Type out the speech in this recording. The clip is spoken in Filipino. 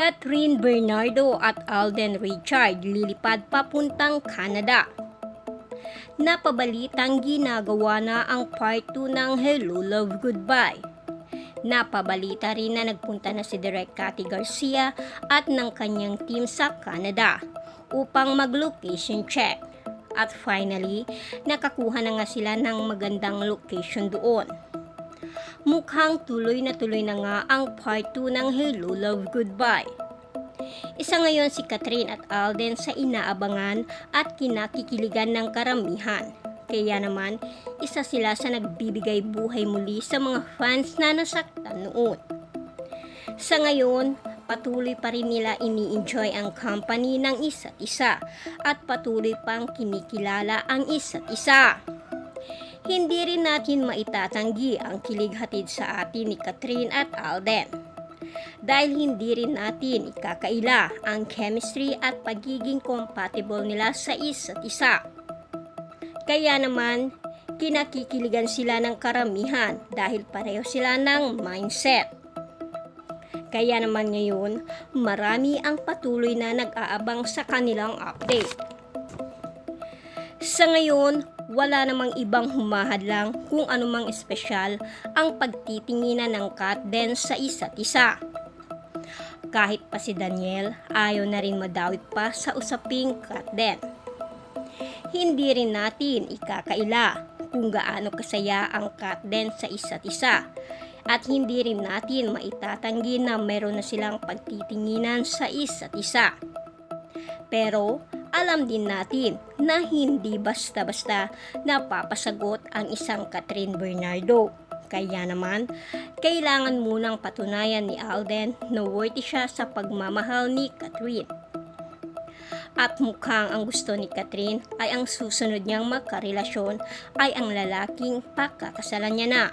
Catherine Bernardo at Alden Richard lilipad papuntang Canada. Napabalitang ginagawa na ang part 2 ng Hello Love Goodbye. Napabalita rin na nagpunta na si Direk Cathy Garcia at ng kanyang team sa Canada upang mag-location check. At finally, nakakuha na nga sila ng magandang location doon. Mukhang tuloy na nga ang part 2 ng Hello Love Goodbye. Isa ngayon si Catherine at Alden sa inaabangan at kinakikiligan ng karamihan. Kaya naman, isa sila sa nagbibigay buhay muli sa mga fans na nasaktan noon. Sa ngayon, patuloy pa rin nila ini-enjoy ang company ng isa't isa at patuloy pang kinikilala ang isa't isa. Hindi rin natin maitatanggi ang kilig hatid sa atin ni Catherine at Alden. Dahil hindi rin natin ikakaila ang chemistry at pagiging compatible nila sa isa't isa. Kaya naman, kinakikiligan sila ng karamihan dahil pareho sila ng mindset. Kaya naman ngayon, marami ang patuloy na nag-aabang sa kanilang update. Sa ngayon, wala namang ibang humahadlang kung anumang espesyal ang pagtitinginan ng Catden sa isa't isa. Kahit pa si Daniel, ayaw na rin madawit pa sa usaping Catden. Hindi rin natin ikakaila kung gaano kasaya ang Catden sa isa't isa. At hindi rin natin maitatanggi na meron na silang pagtitinginan sa isa't isa. Pero alam din natin na hindi basta-basta napapasagot ang isang Catherine Bernardo. Kaya naman, kailangan munang patunayan ni Alden na worthy siya sa pagmamahal ni Catherine. At mukhang ang gusto ni Catherine ay ang susunod niyang magkarelasyon ay ang lalaking pakakasalan niya na.